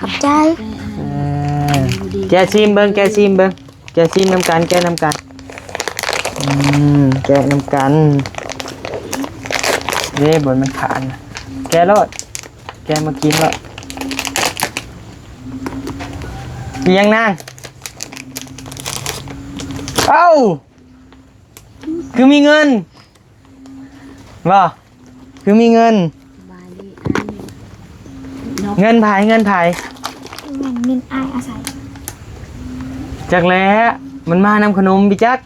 ขอบใจแกซิมเบิ้งแกซิมเบิ้งแกซิมน้ำกันแกน้ำกันแกน้ำกันเด้บนมันขาดแกรอดแกมากินแล้วยังนางเอ้าคือมีเงินว่าคือมีเงินเงินไผ่เงินไผ่เงินอายอาศัยจักแล้วมันมานำขนมพี่จัก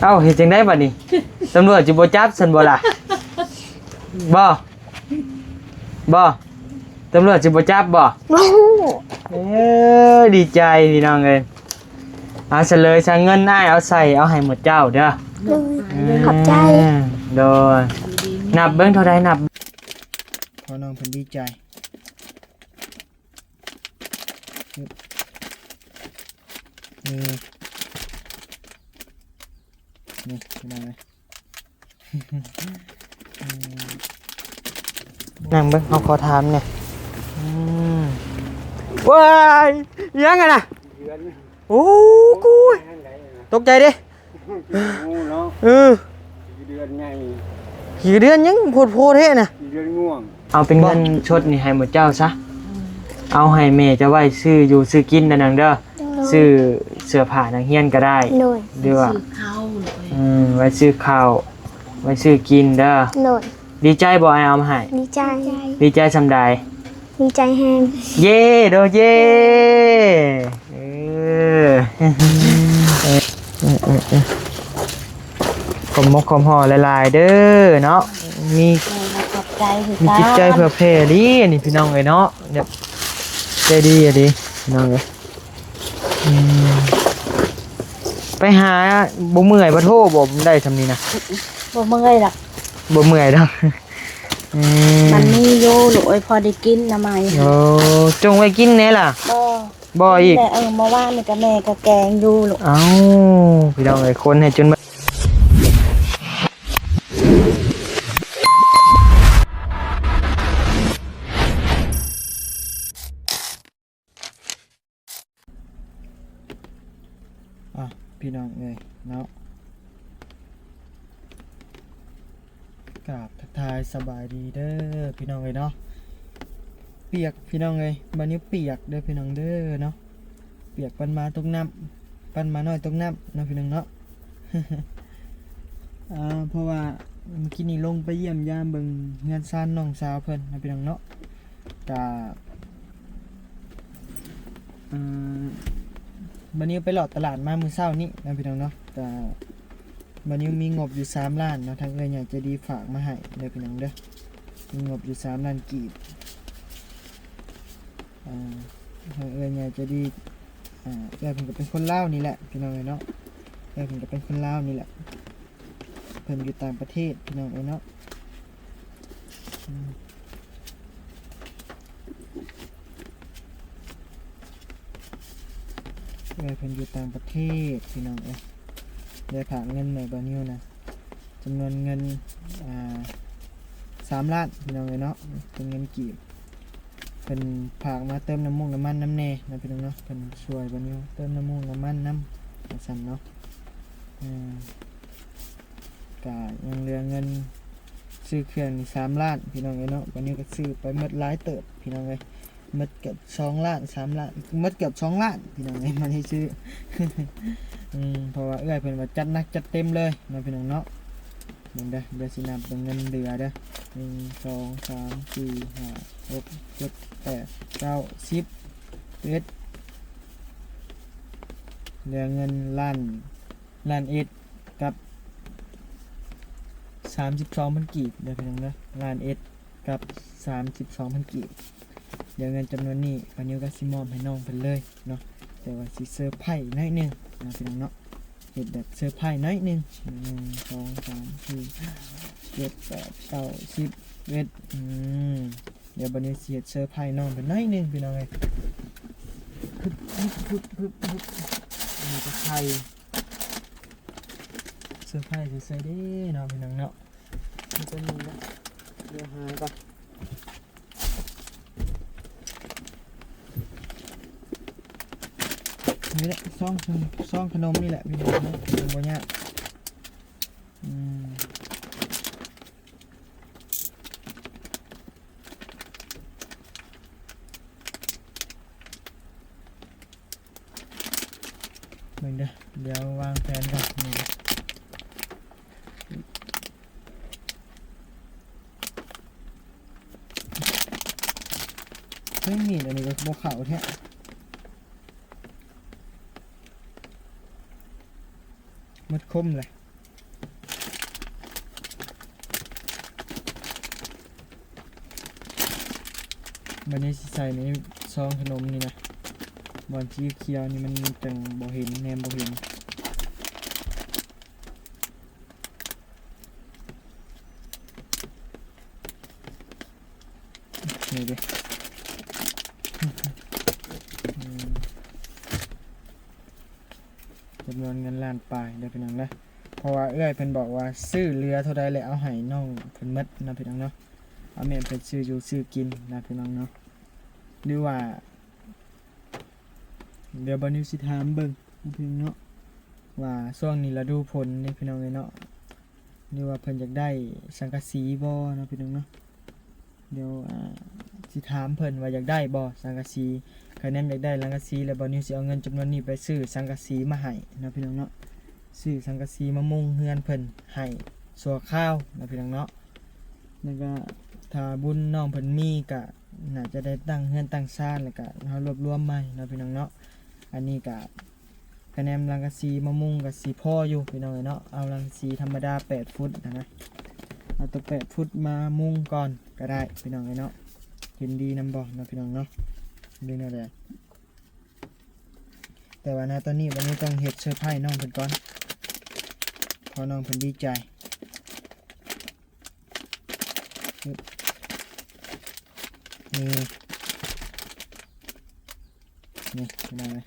เอ้าเห็นจังได้ป่ะนี่ตำรวจจิบจับฉันบ่ล่ะบ่ตำรวจจิบจับบ่ดีใจพี่น้องเลยเอาเฉลยสั่งเงินได้เอาใส่เอาให้หมดเจ้าเด้อขอบใจโดยนับเบิ้งเท่าไรนับพอน้องเพิ่นดีใจนี่นั่งเลยนั่งเบิ้งเอาขอถามเนี่ยว้ายยังไงนะโอ้กูตกใจดิกี่เดือนยังโพดเท่น่ะกี่เดือนง่วงเอาเป็นเงินชดนี่ให้หมดเจ้าซะเอาให้แม่จะไว้ซื้ออยู่ซื้อกินนั่นเด้อซื้อเสื้อผ้านักเรียนก็ได้หรือว่าไว้ซื้อข้าวไว้ซื้อกินเด้อดีใจบ่เอามาให้ดีใจสำใดดีใจแฮงเย่โดเย่ขมกขมห่อหลายๆเด้อเนาะมีจิตใจเผื่อแผ่ดีนี่พี่น้องเลยเนาะเนี่ยใจดีอะดิพี่น้องเลยไปหาบ่เมื่อยบ่โทษบ่ได้ทำนี่นะบ่เมื่อยหรอกบ่เมื่อยดอกมันมีโยหรือพอได้กินนะไหมโอ้จงไว้กินแน่ล่ะบ่อีกแต่เมื่อวานนี่กับแม่กับแกงอยู่หรอกเอ้าพี่น้องเลยคนให้จนพี่น้องเอ้ยเนาะกราบทักทายสบายดีเด้อพี่น้องเอ้ยเนาะเปียกพี่น้องเอ้ยบัดนี้เปียกเด้อพี่น้องเด้อเนาะเปียกปันมาตกน้ำปันมาน้อยตกน้ำเนาะพี่น้องเนาะ เพราะว่าเมื่อกี้นี้ลงไปเยี่ยมยามเบิ่งเงินซ่านน้องสาวเพิ่นนะพี่น้องเนาะกะบันนี้ไปหลอดตลาดมามื้อเช้านี้นะพี่น้องเนาะแต่บันนี้มีงบอยู่3 ล้านเนาะทางเอ้ยใหญ่จะดีฝากมาให้เด้อพี่น้องเด้อมีงบอยู่3 ล้านกีบทางเอ้ยใหญ่จะดีเอ้ยเพิ่นก็เป็นคนลาวนี่แหละพี่น้องเอ้ยเนาะเอ้ยเพิ่นก็เป็นคนลาวนี่แหละเพิ่นอยู่ต่างประเทศพี่น้องเอ้ยเนาะเพิ่นอยู่ต่างประเทศพี่น้องได้ฝากเงินในบานิวนะจำนวนเงิน3 ล้านพี่น้องเนาะเป็นเงินกีบเป็นฝากมาเติมน้ำมันน้ำเนนะพี่น้องเนาะเป็นช่วยบานิวเติมน้ำมันน้ำสั่นเนาะกะยังเหลือเงินซื้อเครื่องนี่3 ล้านพี่น้องเนาะบานิวก็ซื้อไปหมดหลายเติบพี่น้องมัดเกือบ2 ล้าน3 ล้านมัดเกือบ2 ล้านพี่น้องมันให้ซื้อ เพราะว่าเอ้ยเพิ่นว่าจัดหนักจัดเต็มเลยนะพี่น้องเนาะเดี๋ยวสินับเป็นเงินเหลือเด้อ1 2 3 4 5 6 7 8 9 10เหลือเงินล้านเอ็ดกับ32,000 กีบเด้อพี่น้องเด้อล้านเอ็ดกับ32,000 กีบเดี๋ยวเงินจำนวนนี้ปานิวก็สิมอบให้น้องเพิ่นเลยเนาะแต่ว่าสิเซอร์ไพรส์น้อยนึงนะพี่น้องเนาะเฮ็ดแบบเซอร์ไพรส์น้อยนึง1 2 3 4 7 8 9 10เดี๋ยวบัดนี้สิเฮ็ดเซอร์ไพรส์น้องเพิ่นน้อยนึงพี่น้องเอ้ยนี่ก็ไข่เซอร์ไพรส์ซื่อๆเด้เนาะพี่น้องเนาะนี่ก็นี่ละเดี๋ยวหาก่อน นี่แหละซองขนมนี่แหละพี่น้องเนาะบ่ยากเดี๋ยววางแผนก่อนนี่เฮ้ยมีดอันนี้ก็บ่เข้าแท้มัดคมเลยบันนี้สิใส่ในซองขนมนี่นะบอนสีเขียวนี่มันจังบ่เห็นแนมบ่เห็นนี่ดิจำนวนเงินล้านปลายเด้อพี่น้องนะเพราะว่าเอื้อยเพิ่นบอกว่าซื้อเรือเท่าใดแล้วเอาให้น้องเพิ่นหมดนะพี่น้องเนาะเอาแม่นเพิ่นซื้ออยู่ซื้อกินนะพี่น้องเนาะหรือว่าเดี๋ยวบัดนี้สิถามเบิ่งนะพี่น้องเนาะว่าช่วงนี้ฤดูฝนนี่พี่น้องเนาะหรือว่าเพิ่นอยากได้สังกะสีบ่นะพี่น้องเนาะเดี๋ยวสิถามเพิ่นว่าอยากได้บ่สังกะสีคะแนนอยากได้สังกะสีแล้วบัดนี้สิเอาเงินจำนวนนี้ไปซื้อสังกะสีมาให้นะพี่น้องเนาะซื้อสังกะสีมามุงเฮือนเพิ่นให้ชั่วคราวนะพี่น้องเนาะแล้วก็ถ้าบุญน้องเพิ่นมีก็น่าจะได้ตั้งเฮือนตั้งศาลแล้วก็เฮารวบรวมใหม่นะพี่น้องเนาะอันนี้ก็คะแนนสังกะสีมามุงก็สิพออยู่พี่น้องเนาะเอาสังกะสีธรรมดา8ฟุตนะเอาตัว8ฟุตมามุงก่อนก็ได้พี่น้องเนาะเห็นดีนำบ่นะพี่น้องเนาะดีแน่เลยแต่ว่านะตอนนี้วันนี้ต้องเฮ็ดเซอร์ไพรส์น้องเพิ่นก่อนพอน้องเพิ่นดีใจนี่เป็นไง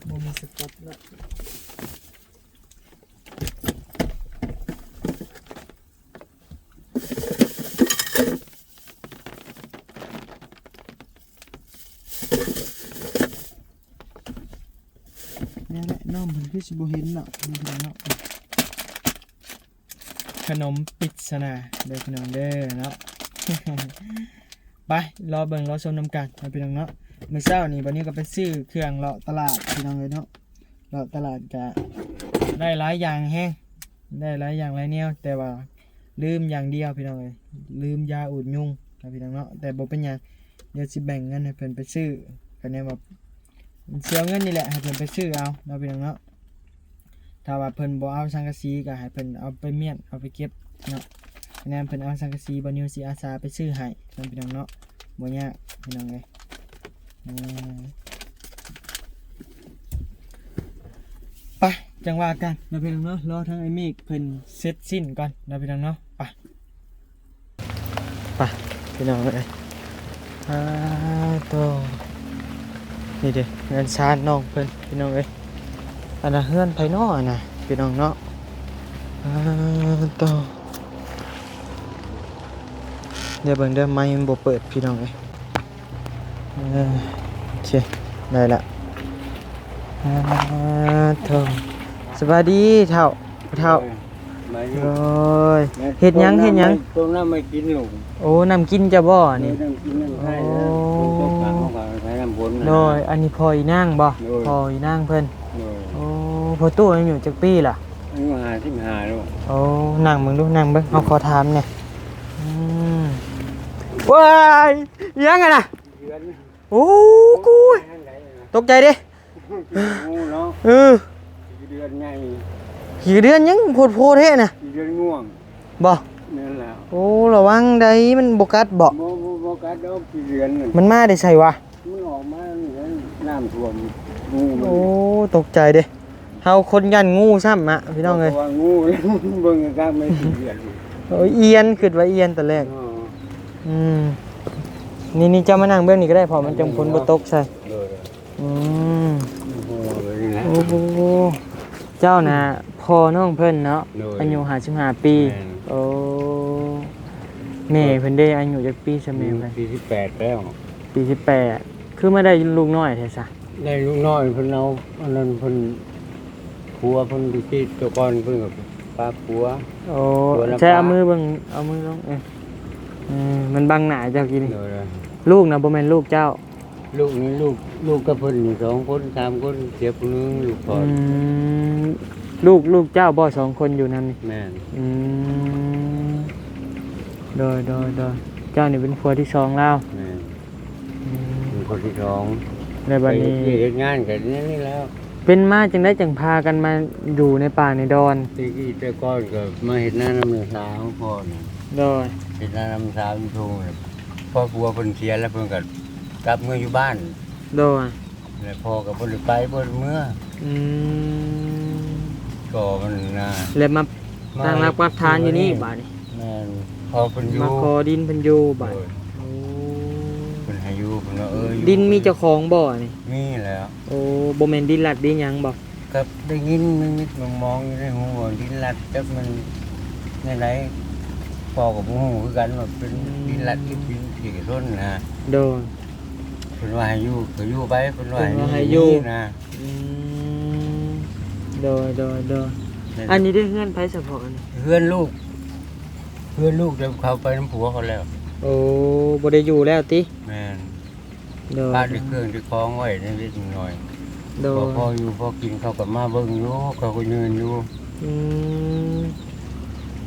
บ่มีสกัดละนี่แหละน้องเพิ่นคือสิบ่เห็นเนาะนี่พี่น้องเนาะขนมปริศนาเด้อพี่น้องเด้อเนาะ ไปรอเบิ่งรอชมนำกันนะพี่น้องเนาะมื้อเช้านี่วันนี้ก็ไปซื้อเครื่องเลาะตลาดพี่น้องเลยเนาะเลาะตลาดก็ได้หลายอย่างแฮงได้หลายอย่างหลายแนวแต่ว่าลืมอย่างเดียวพี่น้องเลยลืมยาอุดยุงนะพี่น้องเนาะแต่บ่เป็นหยังเดี๋ยวสิแบ่งเงินให้เพิ่นไปซื้อกันแน่ว่าเสียเงินนี่แหละให้เพิ่นไปซื้อเอานะพี่น้องเนาะถ้าว่าเพิ่นบ่เอาสังกะสีก็ให้เพิ่นเอาไปเมียนเอาไปเก็บเนาะแนมเพิ่นเอาสังกะสีบ่นิวสิอาสาไปซื้อให้นะพี่น้องเนาะบ่ยากพี่น้องเอ้ยไปจังว่ากันนะพี่น้องเนาะรอทางไอ้มีกเพิ่นเสร็จสิ้นก่อนนะพี่น้องเนาะไปพี่น้องเอ้ยโตนี่เด้เงินชาติน้องเพิ่นพี่น้องเอ้ยอันน่ะเฮือนไผน้อน่ะพี่น้องเนาะโตเดี๋ยวเบิ่งเด้อไมค์มันบ่เปิดพี่น้องเอ้ยโอเคได้ละโธ่สวัสดีเฒ่าโอ้ยเฮ็ดหยังต้มน้ำไม่กินหลง โอ้น้ำกินจะบ่นี่ น้ำกินน้ำไข่นะต้มปลาของเขาใช้น้ำบนนะ โดยอันนี้พออีนางบ่พออีนางเพิ่นโอ้พอตู้อายุจักปีล่ะ อายุ55ลูก โอ้นั่งมึงดูนั่งเบิ่งเอาขอถามเนี่ยว้ายยังไงน่ะ เดือน โอ้กูตกใจดิ งูเนาะ เออ เดือนไง กี่เดือนยังโพดเท่น่ะ เดือนง่วง บ่ นั่นแหละ โอ้ระวังใดมันบ่กัดบ่ โมกัดดอกกี่เดือนนึง มันมาได้ใส่วะ มันออกมาน้ำท่วมงูมัน โอ้ตกใจเด้เฮาคนยันงูซ้ำอะพี่น้องเอ้ย ว่างูเบิ่งกันไม่กี่เดือน โอ้ยเอียนคิดว่าเอียนแต่แรกนี่จะมานั่งเบิ่งนี่ก็ได้พอมันจังฝนบ่ตกใส่โอ้โหเจ้าน่ะพ่อน้องเพิ่นเนาะอายุ55ปีโอ้แม่เพิ่นได้อายุจักปีซะแม่เพิ่นปี18แล้ว ปี18คือไม่ได้ลูกน้อยแท้ซะ ได้ลูกน้อยเพิ่นเอาอันนั้นเพิ่นผัวเพิ่นไปที่ตัวก่อนเพิ่นกับป้าผัว โอ้ ตัวละ ใช้เอา ปะ มือเบิ่งเอามือลงมันบังหน้าเจ้ากิน เดี๋ยวเลย ลูกนะบ่แม่นลูกเจ้า ลูกนี่ลูกกับเพิ่นนี่2 คน3 คนเจ็บคนนึงลูกก่อน มลูกเจ้าบ่สองคนอยู่นั่นนี่ แม่น อืมโดยเจ้านี่เป็นผัวที่สองแล้ว แม่น อืม เป็นคนที่สอง ในบัดนี้ ไปเฮ็ดงานกันนี่แล้ว เป็นมาจังได้จังพากันมาอยู่ในป่าในดอน ที่แต่ก่อนก็มาเฮ็ดหน้าน้ำสาวพ่อนี่ โดย เฮ็ดหน้าน้ำสาวอยู่ทุ่งน่ะพ่อผัวเพิ่นเสียแล้วเพิ่นก็กลับเมื่ออยู่บ้าน โดย แล้วพ่อก็บ่ได้ไปบ่ได้เมื่อ อืม ก็มันน่ะ แล้วมาตั้งรักปักฐานอยู่นี่บาดนี้ แม่นพอเพิ่นอยู่ มาขอดินเพิ่นอยู่บาด โอ้ย โอ้ เพิ่นให้อยู่เพิ่นว่าอยู่ ดินมีเจ้าของบ่นี่ มีแล้ว โอ้บ่แม่นดินลัดดินหยังบ่ ก็ได้ยินนิดๆมองๆอยู่ในหูว่าดินลัดจักมันในไหนพ่อก็บ่ฮู้คือกันว่าเป็นดินลัดหรือดินที่กระทนนะ โดย เพิ่นว่าให้อยู่ก็อยู่ไปเพิ่นว่า เพิ่นว่าให้ ให้ อยู่ นะ อืมโดยอันนี้ได้เฮือนไผเฉพาะอันนี้ เพื่อนลูกเดี๋ยวเขาไปน้ำผัวเขาแล้ว โอ้บ่ได้อยู่แล้วติ แม่น โดย บ้านที่เครื่องที่คล้องไว้นิดๆหน่อย โด ๆ ย พออยู่พอกินเขาก็มาเบิ่งอยู่เขาก็ยืนอยู่ อืม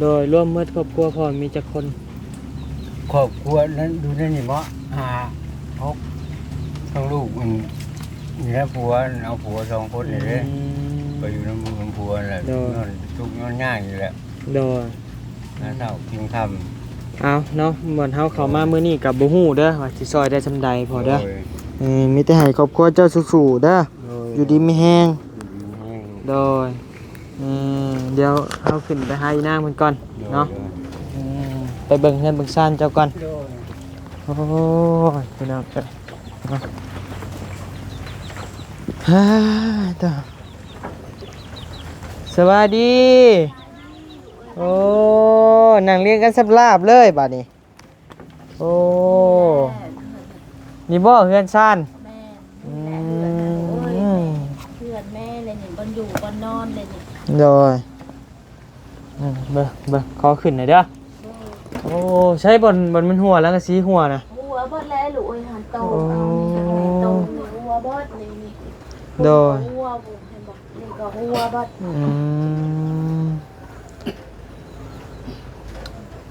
โดยร่วมเมื่อครอบครัวพ่อมีจักคน ครอบครัวนั้นดูนั่นนี่บ่พกทั้งลูกมันนี่นะผัวเอาผัว2 คนนี่เด้ อืม ไปอยู่น้ำผัวแหละ โดย นอนทุกข์นอนยากอยู่แหละ โดย น้าเฒ่ากินคำ เอาเนาะเหมือนเฮาเข้ามามื้อนี้กับบ่ฮู้เด้อว่าสิซอยได้ซำใดพอเด้อมีแต่ให้ครอบครัวเจ้าสู้ๆเด้ออยู่ดีมีแฮงโดยเดี๋ยวเฮาขึ้นไปหาอีนางเพิ่นก่อนเนาะไปเบิ่งเฮือนเบิ่งซ่านเจ้าก่อนโอ้ยพี่น้องเอ้ยเนาะฮ่าตาสวัสดี โอ้นั่งเรียนกันสับลาบเลยบัดนี้ โอ้ นี่บ่เฮือนซ่าน แม่ อื โอ้ย ม เพื่อนแม่เลยนี่บ่อยู่บ่นอนเลยนี่ โดยเบิ่งขอขึ้นหน่อยเด้อ โอ้ใช้บนมันหัวแล้วก็สีหัวนะ หัวเบิดแล้วลูกเอ้ยหันโตเอานี่ให้โตนี่หัวเบิดนี่ โดย หัวบ่เห็นบ่นี่ก็หัวเบิด อืม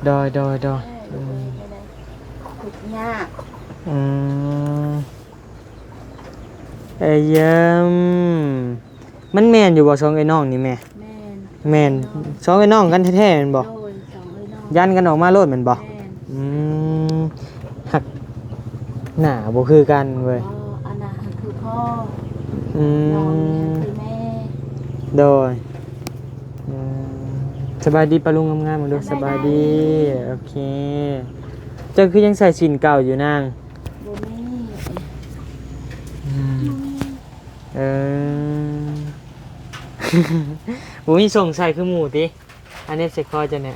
โดย แม่ลูกเอ้ยไปเลยขุดยาก อืมเอ้ยเยี่ยมมันแม่นอยู่บ่สองไอ้น้องนี่แม่ แม่น แม่นสองไอ้น้องกันแท้ๆแม่นบ่ โดยสองไอ้น้อง ยันกันออกมาโลดแม่นบ่ แม่น อืมหักหน้าบ่คือกันเว้ย อ๋ออันน่ะคือพ่อ อื น้องนี่ ม คือแม่ โดยอืมสบายดีปะลุงงามๆมาดูสบายดีโอเคเจ้าคือยังใส่สินเก่าอยู่นาง บ่มี เออ บ่มีส่งใส่คือหมูติอันนี้ใส่คอจะเนี่ย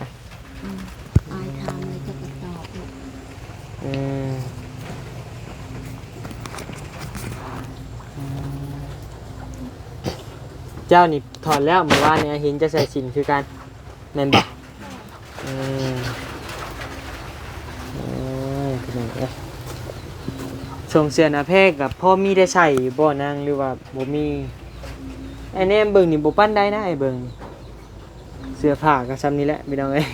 อายทางเลยจะกระตอบลูก เออเจ้านี่ถอดแล้วเมื่อวานเนี่ยเห็นจะใส่สินคือกันแม่นบ่เออโอ้ยพี่น้องเอ้ยส่งเสียหน้าเพกกับพ่อมีได้ใส่บ่นางหรือว่าบ่มีไอ้แนมเบิ่งนี่บ่ปั้นได้นะไอ้เบิ่งนี่เสื้อผ้าก็ซ้ำนี่แหละพี่น้องเอ้ย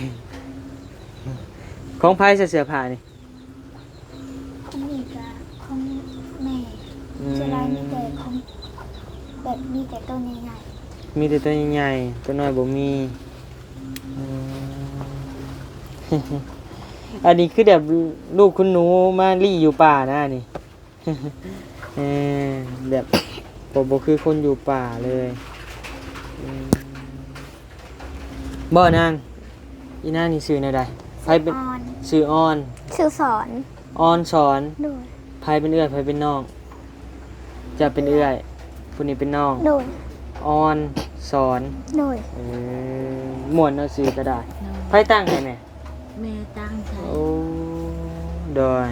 ของไผใส่เสื้อผ้านี่ ของนี่ก็ของแม่ อืม จะไล่มีแต่ของแบบมีแต่ต้นใหญ่ มีแต่ตัวใหญ่ๆตัวน้อยบ่มีอืม อันนี้คือแบบลูกคุณหนูมาลี่อยู่ป่านะนี่ เออแบบบ่คือคนอยู่ป่าเลยอืมบ่นางอีนางนี่ชื่อแนวใดไผ ๆ เป็น ออน ชื่อออน ชื่อสอน ออนสอน โดย ไผเป็นเอื้อยไผเป็นน้อง จะเป็นเอื้อยผู้นี้เป็นน้อง โดย ออนสอน โดย เออม่วนเอาชื่อก็ได้ไผตั้งให้แม่ แม่ตั้งใจ โอ้โดย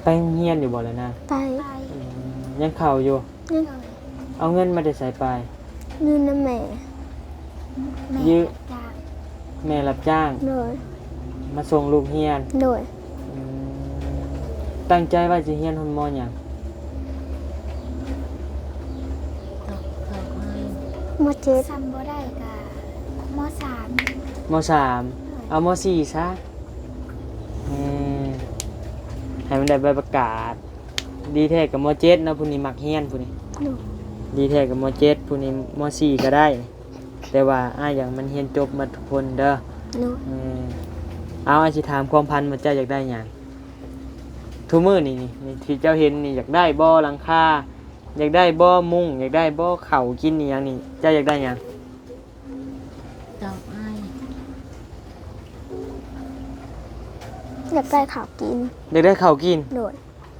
ไปโรงเรียนอยู่บ่แล้วนะ ไป ยังเข้าอยู่ นี่ เอาเงินมาได้ใส่ไป นี่นะแม่ แม่ ยื้อ จาก แม่รับจ้าง โดย มาส่งลูกเรียน โดย ตั้งใจว่าสิเรียนฮอนมอหยัง เขาให้ มาเจ็ด ซ้ำบ่ได้กะมสาม มสามเอามสี่ซะให้มันได้ใบประกาศ ดีแท้กับมเจ็ดนะผู้นี้มักเรียนผู้นี้ โดย ดีแท้กับมเจ็ดผู้นี้มสี่ก็ได้ แต่ว่าอย่างมันเรียนจบหมาทุกคนเด้อ โดย เอาสิถามความพันธุ์มันเจ้าอยากได้หยังทุกมื้อนี่ที่เจ้าเห็นนี่อยากได้บ่หลังคาอยากได้บ่มุ้งอยากได้บ่ข้าวกินนี่หยังนี่เจ้าอยากได้หยัง ดอกไม้ อยากได้ข้าวกิน อยากได้ข้าวกิน โดย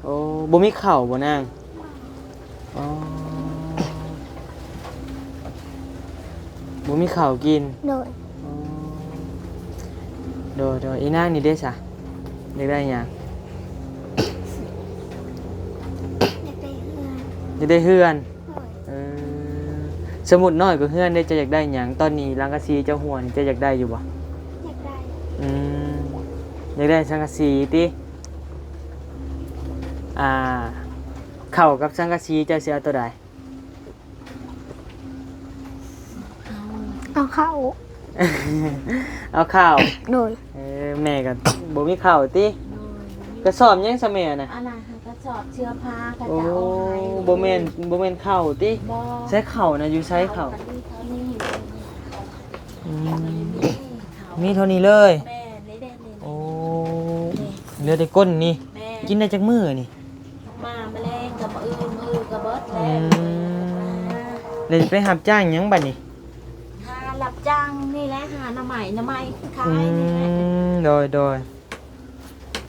โอ้บ่มีข้าวบ่นางอ๋อบ่มีข้าวกิน โดย อ๋อโดยอีนางนี่เด้ซะอยากได้หยัง อยากได้เฮือน อยากได้เฮือน โดย เออสมุดน้อยก็เฮือนได้จะอยากได้หยังตอนนี้ลังกะซีเจ้าหัวนี่จะอยากได้อยู่บ่ อยากได้ อืมอยากได้สังกะสีติเข้ากับสังกะสีเจ้าสิเอาตัวใด เอา เอาข้าว เอาข้าว โดย แม่ก็บ่มีข้าวติ โดย กระสอบยังซะแม่น่ะ อันนั้นค่ะกระสอบเชื้อผ้ากระ โอ้ จะเอาให้ บ่แม่นข้าวติ บ่ ใช้ข้าวนะอยู่ใช้ข้าว กันนี่เขานี่ อืม เขา มีเท่านี้เลย แม่นี่เด้นี่ โอ้เหลือแต่ก้นนี่ แม่ กินได้จักมื้อนี่ มาแมลงกับมือกับเบิด อื แล้ว มเลยไปรับจ้างหยังบัดนี้ หารับจ้างนี่แหละหาหน้ำใหม่ขา อื ยนี่แหละ มโดย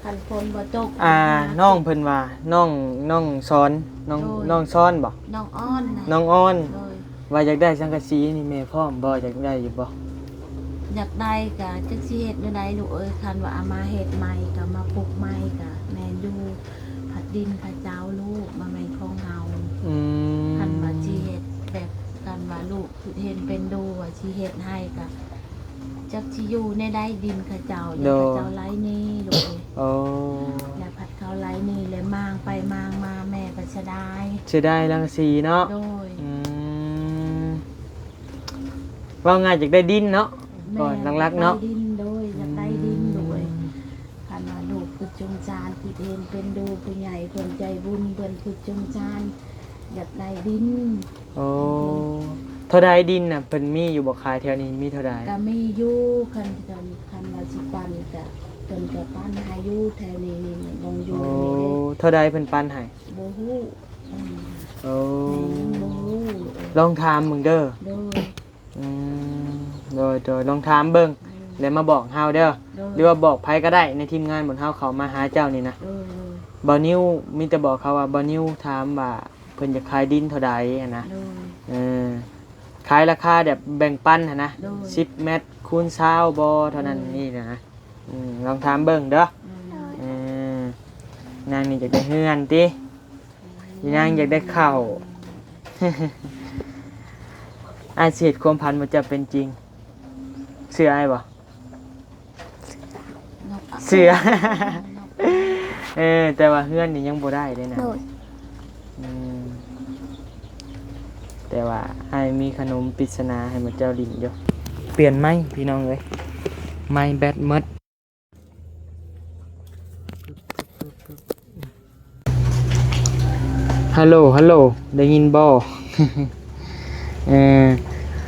คันคนบ่จก น้องเพิ่นว่าน้องสอนน้องซ้อนบ่ น้องอ้อนนะ น้องอ้อน โดย ว่าอยากได้สังกะสีนี่แม่พร้อมบ่อยากได้อยู่บ่ อยากได้กะจักสิเฮ็ดได้ลูกเอ้ยคันว่าเอามาเฮ็ดใหม่ก็มาปลูกใหม่ก็แม่อยู่ผัดดินผัดเจ้าลูกมาแม่นของเฮา อืม คันว่าสิเฮ็ดแบบกันว่าลูกเห็นเป็นดูว่าสิเฮ็ดให้ก็จักสิอยู่ในได้ดินเขาเจ้าเดี๋ยวเขาเจ้าไล่นี่ลูกเอ้ย โอ้ แล้วผัดเขาไล่นี่เลยมางไปมางมาแม่ก็จะได้ สิได้สังกะสีเนาะ โดย อืมว่าง่ายอยากได้ดินเนาะ แม่ ก่อนลักๆเนาะ ได้ดินโดยอยากได้ดินโดยคันว่าลูกคือจงจานที่เห็นเป็นดูผู้ใหญ่คนใจบุญเพิ่นคือจงจานอยากได้ดิน โอ้เท่าใดดินน่ะเพิ่นมีอยู่บ่ขายแถวนี้มีเท่าใด ก็มีอยู่คันว่าสิปันก็เพิ่นก็ปันให้อยู่แถวนี้นี่ลงอยู่ โอ้ นี่เด้ เท่าใดเพิ่นปันให้ บ่ฮู้อืม โอ้ บ่ฮู้ ลองถามมึงเด้อ โดย อืมโดยลองถามเบิ่งแล้วมาบอกเฮาเด้อ โดย หรือว่าบอกไผก็ได้ในทีมงานบนเฮาเขามาหาเจ้านี่นะ โดย บ่นิวมีแต่บอกเขาว่าบ่นิวถามว่าเพิ่นจะขายดินเท่าใดหันนะ โดย เออขายราคาแบบแบ่งปันหันนะ โดย 10เมตรคูณ20บ่เท่านั้นนี่นะลองถามเบิ่งเด้อเออนางนี่อยากได้เฮือนตินางอยากได้ข้าว อาเสียดความพันมันจะเป็นจริงเสือไอ้บ่ เสือ แต่ว่าเฮือนนี่ยังบ่ได้เลยนะ โดย อืมแต่ว่าไอ้มีขนมปริศนาให้มาเจ้าดินอยู่เปลี่ยนไม้พี่น้องเลยไม้แบตหมดฮัลโหลได้ยินบ่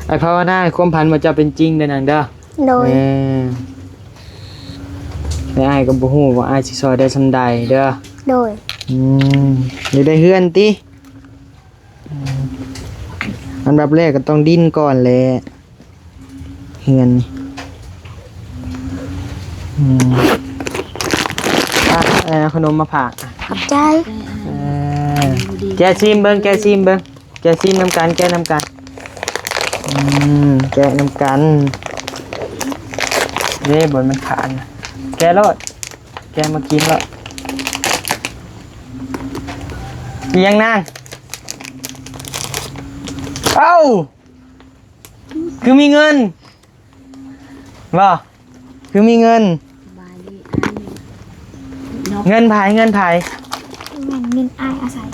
ไอ้ภาวนาให้ความพันมันจะเป็นจริงเด้อนางเด้อ โดย แล้วอ้ายก็บ่ฮู้ว่าอ้ายสิซอยได้ส่ำใดเด้อ โดย อยากได้เฮือนติอันดับแรกก็ต้องดิ้นก่อนแหละเฮือนนี่ขนมมาฝาก ขอบใจ แกซิมเบิ่งแกซิมน้ำกันแกน้ำกันแกน้ำกันเด้บนมันขาดนะแกรอด แกมากินละเลี้ยงนางเอ้าคือมีเงินบ่คือมีเงิน บายดีนก เงินไผ แม่นเงินอายอาศัย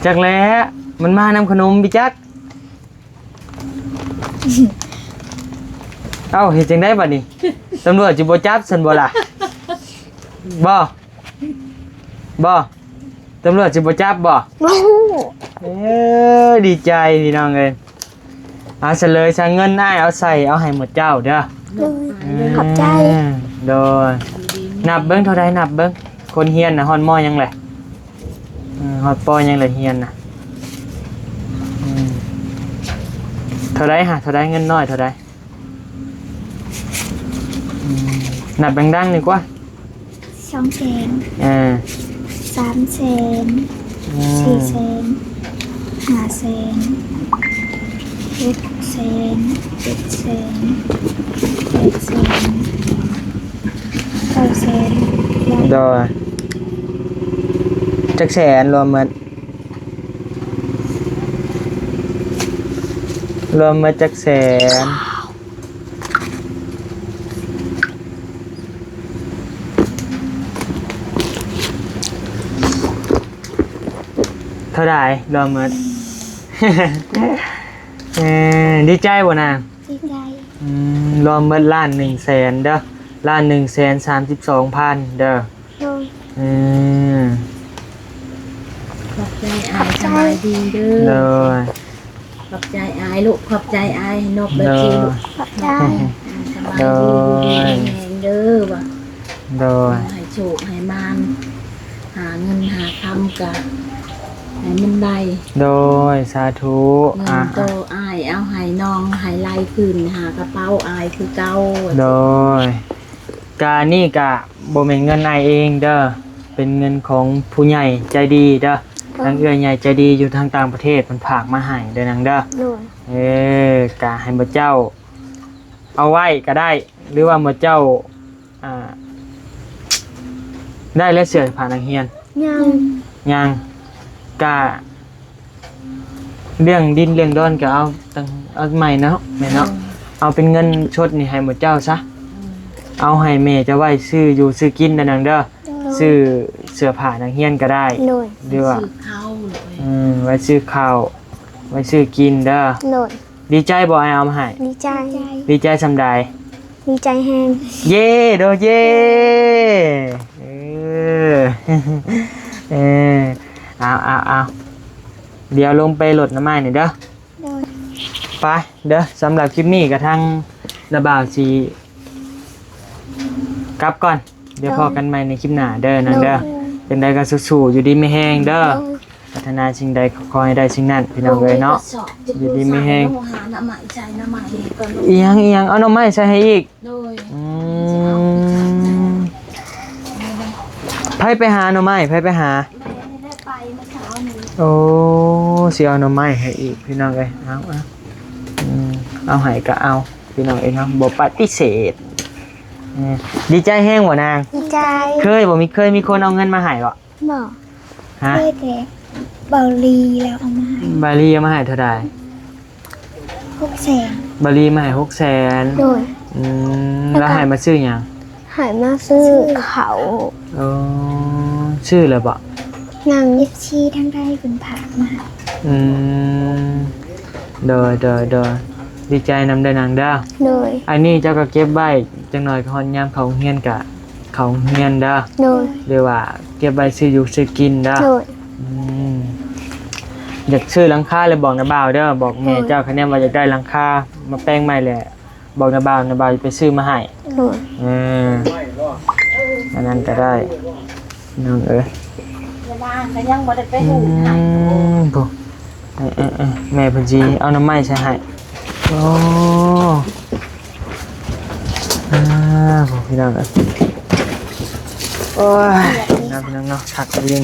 จักแล้วมันมานำขนมพี่จัก เอ้าเฮ็ดจังได้บัดนี้ตำรวจสิบ่จับซั่นบ่ล่ะบ่ตำรวจสิบ่จับบ่ ว้าว ดีใจพี่น้องเอ้ยเอาซะเลยซะเงินอ้ายเอาใส่เอาให้หมดเจ้าเด้อ เลยขอบใจ โดยนับเบิ่งเท่าใดนับเบิ่งคนเฮียนน่ะฮอดมอยังแหละฮอดปอยังแหละเฮียนน่ะเท่าใดฮะเท่าใดเงินน้อยเท่าใดนับดังๆดีกว่า 200,000 300,000 400,000 500,000 600,000 700,000 800,000 900,000 โดยจักแสนรวมหมดจักแสนเท่าไหร่รวมหมด ดีใจบ่นาง ดีใจ รวมหมด1,100,000เด้อ1,132,000เด้อ โดย ขอบใจอายสบายดีเด้ เล อย ขอบใจอายลูกขอบใจอายนกเด้อจีลูก ขอบใจ สบายดีแหงเด้อว่ะ โดย ให้โชคให้มานหาเงินหาคำกันให้มันได้ โดยสาธุ เงินโตอายเอาให้น้องให้ไล่คืนหากระเป๋าอายคือเก่า โดยการนี่กะบ่แม่นเงินนายเองเด้อเป็นเงินของผู้ใหญ่ใจดีเด้อทางเอื้อใหญ่ใจดีอยู่ทางต่างประเทศมันฝากมาให้เด้อนางเด้อ โดย กะให้บ่เจ้า เอาไว้ก็ได้ หรือว่าบ่เจ้าได้แล้วเสือผ่านทางเฮียน ยัง ยังกะเรื่องดินเรื่องดอนก็เอาตั้งเอาใหม่เนาะแม่เนาะเอาเป็นเงินชดนี่ให้หมดเจ้าซะเอาให้แม่จะไว้ซื้ออยู่ซื้อกินนั่นเด้อซื้อเสื้อผ้านักเรียนก็ได้ โดย หรือว่า ซื้อข้าวเลย ไว้ซื้อข้าวไว้ซื้อกินเด้อ โดย ดีใจบ่ให้เอามาให้ ดีใจ ดีใจสำใด ดีใจแฮง เย่โดเย่เออเอาเดี๋ยวลงไปโหลดน้ำมันหน่อยเด้อ โดย ไปเด้อสำหรับคลิปนี้กับทางระบาวสีกลับก่อน เดี๋ยวพอกันใหม่ในคลิปหน้าเด้อนั่นเด้อเป็นใดก็สู้ๆอยู่ดีไม่แห้งเด้อพัฒนาสิ่งใดก็ขอให้ได้สิ่งนั้นพี่น้องเลยเนาะอยู่ดีไม่แห้ง หาน้ำใหม่ใจน้ำใหม่ก่อน อีหยังเอาหน่อไม้ใส่ให้อีก โดย ไผไปหาหน่อไม้ไผไปหา ไม่ได้ไปเมื่อเช้านี้ โอ้สิเอาหน่อไม้ให้อีกพี่น้องเลยเอาให้ก็เอาพี่น้องเองเนาะบ่ปฏิเสธดีใจแห้งบ่นาง ดีใจ เคยมีคนเอาเงินมาให้บ่ บอก ฮะ เคยแต่เบาลีแล้วเอามาให้ บาลีเอามาให้เท่าใด 600,000 บาลีมาให้600,000 โดย แล้วให้มาซื้อหยัง หายมาซื้อเขา อ๋อชื่ออะไรบ่ นางชีทั้งได้คุณผากมาให้ เดอดีใจนำได้นางเด้อ โดย อันนี้เจ้าก็เก็บไว้จังหน่อยก็ฮอนยามเขาเฮียนกะเขาเฮียนเด้อ โดย หรือว่าเก็บไว้ซื้ออยู่ซื้อกินเด้อ โดย อยากซื้อหลังคาเลยบอกนะบ่าวเด้อบอกแม่เจ้าคะแนนว่าอยากได้หลังคามาแป้งใหม่แหละบอกนะบ่าวไปซื้อมาให้ โดย อันนั้นก็ได้น้องเอ้ย เวลาก็ยังบ่ได้ไปหูหาย ปุ๊แม่เพิ่นสิเอาน้ำไม้ใส่ให้โอ้ปุ๊พี่น้องเอ้ยโอ้ยน้ำพี่น้องเนาะถักไปดิ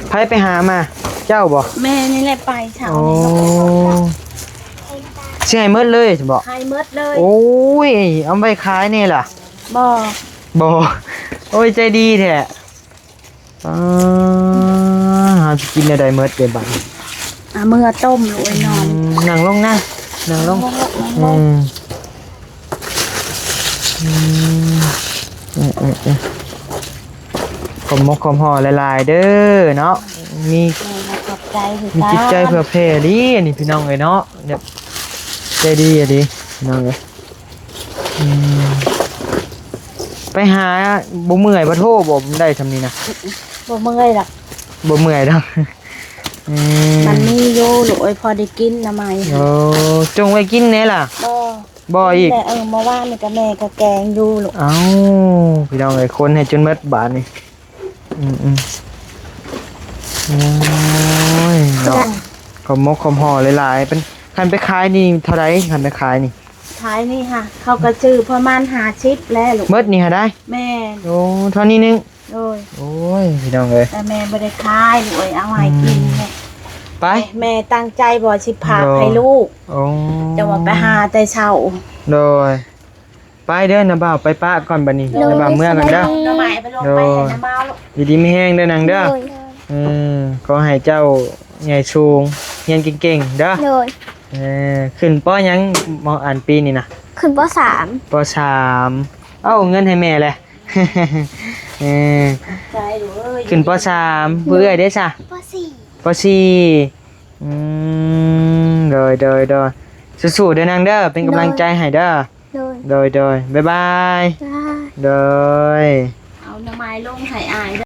ไผไปหามาเจ้าบ่ แม่นี่แหละไปเช้า โอ้ นี้ สิให้หมดเลยสิบอก ให้หมดเลย โอ้ยเอาไปขายนี่ล่ะ บ่ บ่โอ้ยใจดีแท้หาสิกินได้หมดเด้บัดนี้ เมื่อต้มลูกไอ้นอน นั่งลงนะนั่งลงอืมขมมกขมห่อหลายๆเด้อเนาะมี แม่ขอบใจคือ มี กัน จิตใจเผื่อแผ่ดีนี่พี่น้องเอ้ยเนาะเนี่ยใจดีอะดิพี่น้องเอ้ยไปหาบ่เมื่อยบ่โทรบ่ได้ทำนี้นะ บ่เมื่อยหรอก บ่เมื่อยดอก มันมีอยู่ลูกไอ้พอได้กินนะไหม โอ้จงไว้กินแน่ล่ะ บ่ บ่อีก แต่เมื่อวานนี่ก็แม่ก็แกงอยู่ลูก เอ้าพี่น้องเอ้ยคนให้จนหมดบาทนี่โอ้ยเนาะขมมกขมห่อหลายๆเป็นคันไปขายนี่เท่าไหร่คันไปขายนี่ ท้ายนี่ค่ะ เขาก็จื้อประมาณ50แล้วลูก เบิดนี่หาได้ แม่ โอ้เท่านี้นึง โดย โอ้ยพี่น้องเอ้ย แต่แม่บ่ได้ขายลูกเอ้ยเอาให้กินแม่ ไป แม่ตั้งใจบ่สิพา โด ให้ลูก โอ้ แต่ว่าไปหาแต่เช้า โดยไปเด้อนะบ่าวไปป้าก่อนบัดนี้นะบ่าวเมื่อกันเด้อ น้ำใหม่ไปลงไปให้น้ำเมาลูก อยู่ดีไม่แห้งเด้อนางเด้อ โดย ขอให้เจ้าใหญ่สูงเรียนเก่งๆเด้อ โดย ขึ้นป้อยังมออ่านปีนี่นะ ขึ้นป .3 ปสามเอ้าเงินให้แม่เลย ใจลูกเอ้ย ขึ้นปสามเพื่อได้ซะ ป .4 ปสี่โดยสู้ๆเด้อนางเด้อเป็นกำลังใจให้เด้อ โดย โดยบ๊ายบาย จ้า โดย เอาน้ำไม้ลงให้อาย